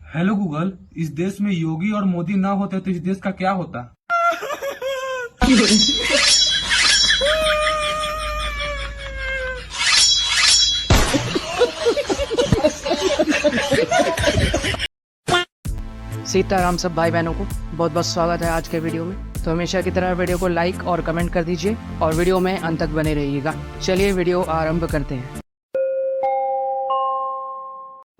Hello Google, इस देश में योगी और मोदी ना होते तो इस देश का क्या होता। सीताराम सब भाई बहनों को बहुत बहुत स्वागत है आज के वीडियो में। तो हमेशा की तरह वीडियो को लाइक और कमेंट कर दीजिए और वीडियो में अंत तक बने रहिएगा। चलिए वीडियो आरंभ करते हैं।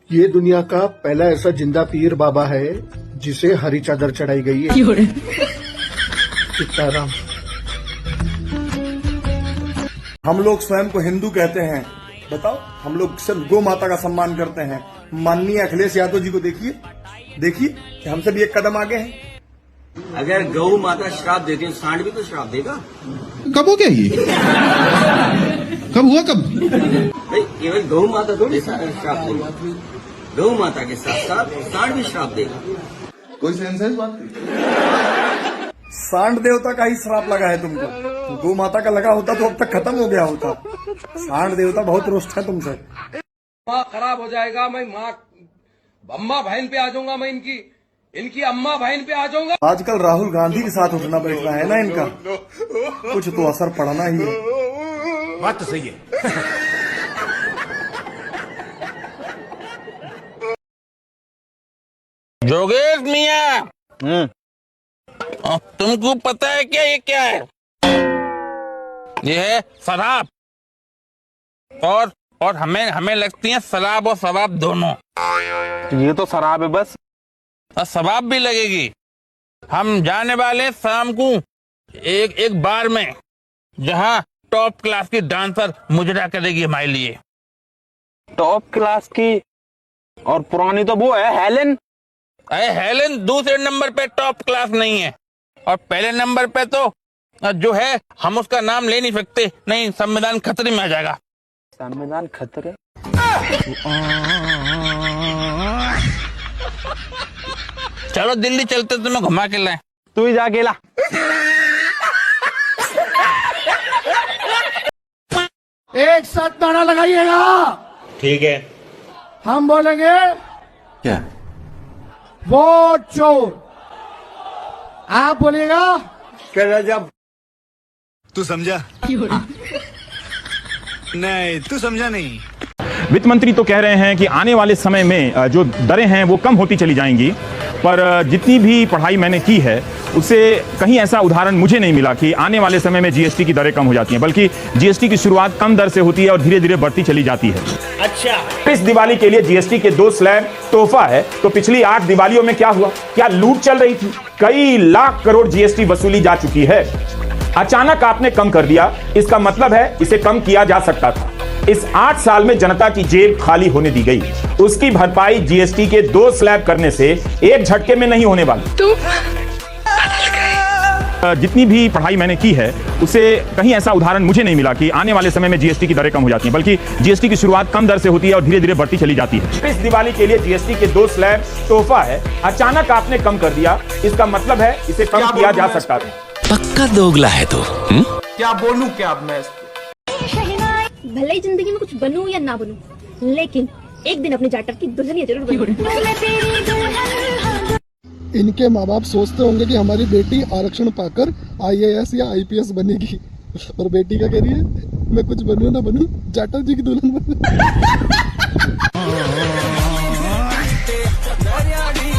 ये दुनिया का पहला ऐसा जिंदा पीर बाबा है जिसे हरी चादर चढ़ाई गई है। सीताराम। हम लोग स्वयं को हिंदू कहते हैं, बताओ। हम लोग सिर्फ गौ माता का सम्मान करते हैं। माननीय अखिलेश यादव जी को देखिए कि हमसे भी एक कदम आगे हैं। अगर गौ माता श्राप देती है, सांड भी तो श्राप देगा। कब हो गया ये? कब हुआ कब? भाई केवल गौ माता थोड़ी श्राप देगा, गौ माता के साथ साथ सांड भी श्राप देगा। कोई सेंस है इस बात की? सांड देवता का ही श्राप लगा है तुमको। गौ माता का लगा होता तो अब तक खत्म हो गया होता। सांड देवता बहुत रुष्ट है तुमसे। माँ खराब हो जाएगा, मैं माँ अम्मा बहन पे आ जाऊंगा, मैं इनकी अम्मा बहन पे आ जाऊंगा। आजकल राहुल गांधी के साथ उठना बैठना है ना इनका, कुछ तो असर पड़ना ही है। बात तो सही है। जोगेश मियाँ, तुमको पता है क्या ये क्या है? ये है शराब। और हमें लगती है शराब और शराब दोनों। ये तो शराब है बस। और शराब भी लगेगी। हम जाने वाले शाम को एक बार में, जहाँ टॉप क्लास की डांसर मुजरा करेगी हमारे लिए। टॉप क्लास की? और पुरानी तो वो है हेलेन। अरे हेलेन दूसरे नंबर पे टॉप क्लास नहीं है, और पहले नंबर पे तो जो है हम उसका नाम ले नहीं सकते, नहीं संविधान खतरे में आ जाएगा। संविधान खतरे? चलो दिल्ली चलते, तुम्हें घुमा के लाए। तू ही जा अकेला। एक साथ नारा लगाइएगा। ठीक है। हम बोलेंगे क्या? वोट चोर। आप बोलिएगा जब तू समझा? नहीं, तू समझा नहीं। वित्त मंत्री तो कह रहे हैं कि आने वाले समय में जो दरें हैं वो कम होती चली जाएंगी, पर जितनी भी पढ़ाई मैंने की है उससे कहीं ऐसा उदाहरण मुझे नहीं मिला कि आने वाले समय में जीएसटी की दरें कम हो जाती हैं, बल्कि जीएसटी की शुरुआत कम दर से होती है और धीरे धीरे बढ़ती चली जाती है। अच्छा, इस दिवाली के लिए जीएसटी के 2 स्लैब तोहफा है। तो पिछली 8 दिवालियों में क्या हुआ? क्या लूट चल रही थी? कई लाख करोड़ जीएसटी वसूली जा चुकी है। अचानक आपने कम कर दिया, इसका मतलब है इसे कम किया जा सकता था। इस 8 साल में जनता की जेब खाली होने दी गई। उसकी भरपाई जीएसटी के 2 स्लैब करने से एक झटके में नहीं होने वाली। जितनी भी पढ़ाई मैंने की है उससे कहीं ऐसा उदाहरण मुझे नहीं मिला कि आने वाले समय में जीएसटी की दरें कम हो जाती हैं, बल्कि जीएसटी की शुरुआत कम दर से होती है और धीरे धीरे बढ़ती चली जाती है। इस दिवाली के लिए जीएसटी के 2 स्लैब तोहफा है। अचानक आपने कम कर दिया, इसका मतलब है इसे कम किया जा सकता था। पक्का दोगला है तो क्या बोलूं क्या अब मैं? भले ही जिंदगी में कुछ बनूं या ना बनूं, लेकिन एक दिन अपने जाटर की दुल्हनिया जरूर बनूं। इनके माँ बाप सोचते होंगे कि हमारी बेटी आरक्षण पाकर आईएएस या आईपीएस बनेगी, और बेटी क्या कह रही है? मैं कुछ बनूं ना बनूं, जाटव जी की दुल्हन बनूं।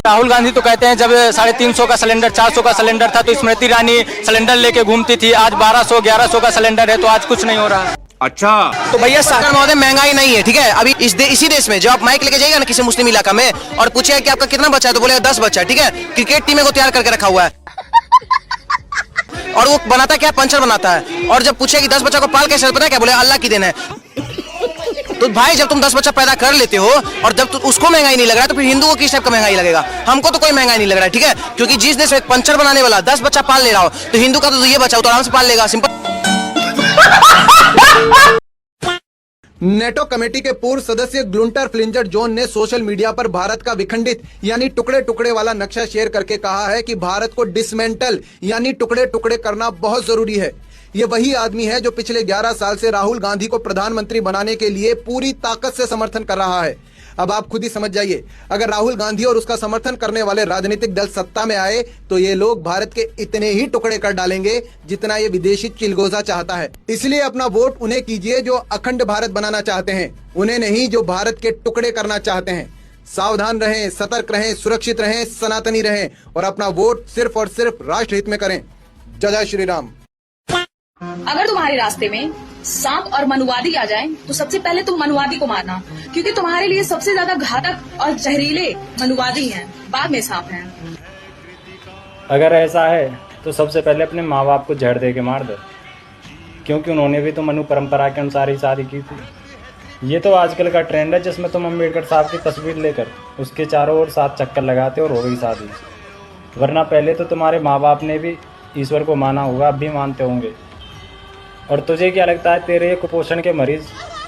राहुल गांधी तो कहते हैं जब 350 का सिलेंडर, 400 का सिलेंडर था तो स्मृति ईरानी सिलेंडर लेके घूमती थी। आज 1200 1100 का सिलेंडर है तो आज कुछ नहीं हो रहा। अच्छा, तो भैया सरकार महोदय महंगाई नहीं है, ठीक है? अभी इसी देश में जब आप माइक लेके जाइएगा ना किसी मुस्लिम इलाका में और पूछेगा कि आपका कितना बच्चा है तो बोलेगा 10 बच्चा, ठीक है? क्रिकेट टीम को तैयार करके रखा हुआ है और वो बनाता क्या? पंचर बनाता है। और जब पूछेगा कि 10 बच्चा को पाल कैसे, पता है क्या बोले? अल्लाह की देन है। तो भाई जब तुम 10 बच्चा पैदा कर लेते हो और जब उसको महंगाई नहीं लग रहा है तो फिर हिंदू को किस टाइप का महंगाई लगेगा? हमको तो कोई महंगाई नहीं लग रहा है, ठीक है? क्योंकि जिस देश में एक पंचर बनाने वाला 10 बच्चा पाल ले रहा हो तो हिंदू का तो ये बच्चा तो आराम से पाल लेगा। सिंपल। नेटो कमेटी के पूर्व सदस्य ग्लुंटर फ्लिंजर जॉन ने सोशल मीडिया पर भारत का विखंडित यानी टुकड़े टुकड़े वाला नक्शा शेयर करके कहा है कि भारत को डिसमेंटल यानी टुकड़े टुकड़े करना बहुत जरूरी है। ये वही आदमी है जो पिछले 11 साल से राहुल गांधी को प्रधानमंत्री बनाने के लिए पूरी ताकत से समर्थन कर रहा है। अब आप खुद ही समझ जाइए, अगर राहुल गांधी और उसका समर्थन करने वाले राजनीतिक दल सत्ता में आए तो ये लोग भारत के इतने ही टुकड़े कर डालेंगे जितना ये विदेशी चिलगोजा चाहता है। इसलिए अपना वोट उन्हें कीजिए जो अखंड भारत बनाना चाहते हैं, उन्हें नहीं जो भारत के टुकड़े करना चाहते हैं। सावधान रहें, सतर्क रहें, सुरक्षित रहें, सनातनी रहें और अपना वोट सिर्फ और सिर्फ राष्ट्र हित में करें। जय जय श्री राम। अगर तुम्हारे रास्ते में सांप और मनुवादी आ जाएं, तो सबसे पहले तुम मनुवादी को मारना, क्योंकि तुम्हारे लिए सबसे ज्यादा घातक और जहरीले मनुवादी हैं, बाद में सांप हैं। अगर ऐसा है तो सबसे पहले अपने माँ बाप को जहर दे के मार दो, क्योंकि उन्होंने भी तो मनु परंपरा के अनुसार ही शादी की थी। ये तो आजकल का ट्रेंड है जिसमें तुम अम्बेडकर साहब की तस्वीर लेकर उसके चारों ओर 7 चक्कर लगाते और हो गई शादी, वरना पहले तो तुम्हारे माँ बाप ने भी ईश्वर को माना होगा, अब भी मानते होंगे। और तुझे क्या लगता है तेरे कुपोषण के मरीज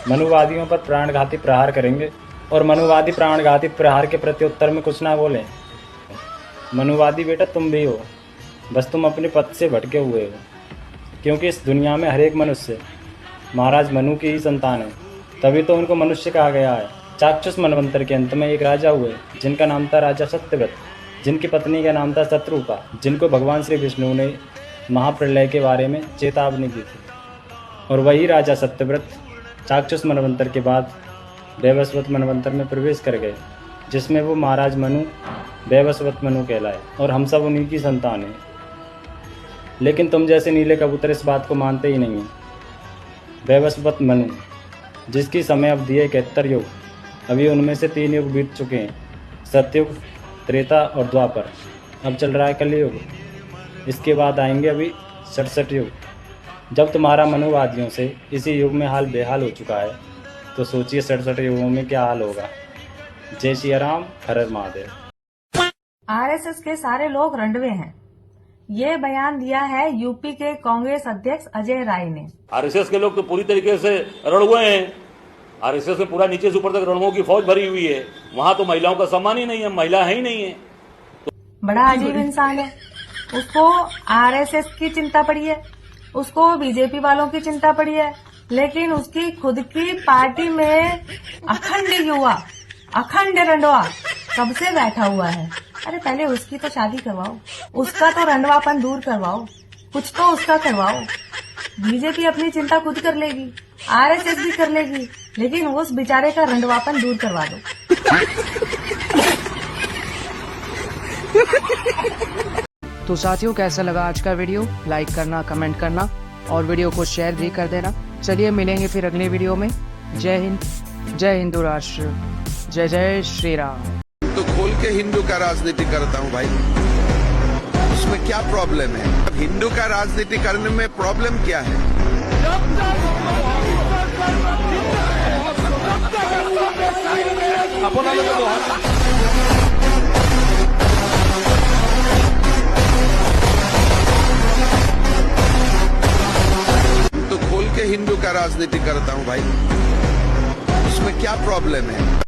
मनुवादियों पर प्राणघाती प्रहार करेंगे और मनुवादी प्राणघाती प्रहार के प्रत्युत्तर में कुछ ना बोलें? मनुवादी बेटा तुम भी हो, बस तुम अपने पद से भटके हुए हो, क्योंकि इस दुनिया में हर एक मनुष्य महाराज मनु की ही संतान है, तभी तो उनको मनुष्य कहा गया है। चाक्षुष मनवंतर के अंत में एक राजा हुए जिनका नाम था राजा सत्यव्रत, जिनकी पत्नी का नाम था शत्रुपा, जिनको भगवान श्री विष्णु ने महाप्रलय के बारे में चेतावनी दी थी। और वही राजा सत्यव्रत चाक्षुष मनवंतर के बाद वैवस्वत मनवंतर में प्रवेश कर गए, जिसमें वो महाराज मनु वैवस्वत मनु कहलाए और हम सब उन्हीं की संतान हैं। लेकिन तुम जैसे नीले कबूतर इस बात को मानते ही नहीं हैं। वैवस्वत मनु जिसकी समय अवधि है 71 युग, अभी उनमें से 3 युग बीत चुके हैं, सतयुग, त्रेता और द्वापर। अब चल रहा है कलयुग, इसके बाद आएंगे अभी 67 युग। जब तुम्हारा मनुवादियों से इसी युग में हाल बेहाल हो चुका है तो सोचिए 67 युगों में क्या हाल होगा। जय श्री राम, हर हर महादेव। आरएसएस के सारे लोग रंडवे हैं, ये बयान दिया है यूपी के कांग्रेस अध्यक्ष अजय राय ने। आरएसएस के लोग तो पूरी तरीके से रणुए हैं। आरएसएस में पूरा नीचे से ऊपर तक रणुओं की फौज भरी हुई है। वहां तो महिलाओं का सम्मान ही नहीं है, महिला है ही नहीं है। बड़ा अजीब इंसान है, उसको आरएसएस की चिंता पड़ी है, उसको बीजेपी वालों की चिंता पड़ी है, लेकिन उसकी खुद की पार्टी में अखंड युवा, अखंड रंडवा कब से बैठा हुआ है। अरे पहले उसकी तो शादी करवाओ, उसका तो रंडवापन दूर करवाओ, कुछ तो उसका करवाओ। बीजेपी अपनी चिंता खुद कर लेगी, आरएसएस भी कर लेगी, लेकिन उस बेचारे का रंडवापन दूर करवा दो। तो साथियों, कैसा लगा आज का वीडियो? लाइक करना, कमेंट करना और वीडियो को शेयर भी कर देना। चलिए मिलेंगे फिर अगले वीडियो में। जय हिंद, जय हिंदू राष्ट्र, जय जय श्री राम। तो खोल के हिंदू का राजनीति करता हूँ भाई, उसमें क्या प्रॉब्लम है? अब हिंदू का राजनीति करने में प्रॉब्लम क्या है? तो खोल के हिंदू का राजनीति करता हूँ भाई, उसमें क्या प्रॉब्लम है?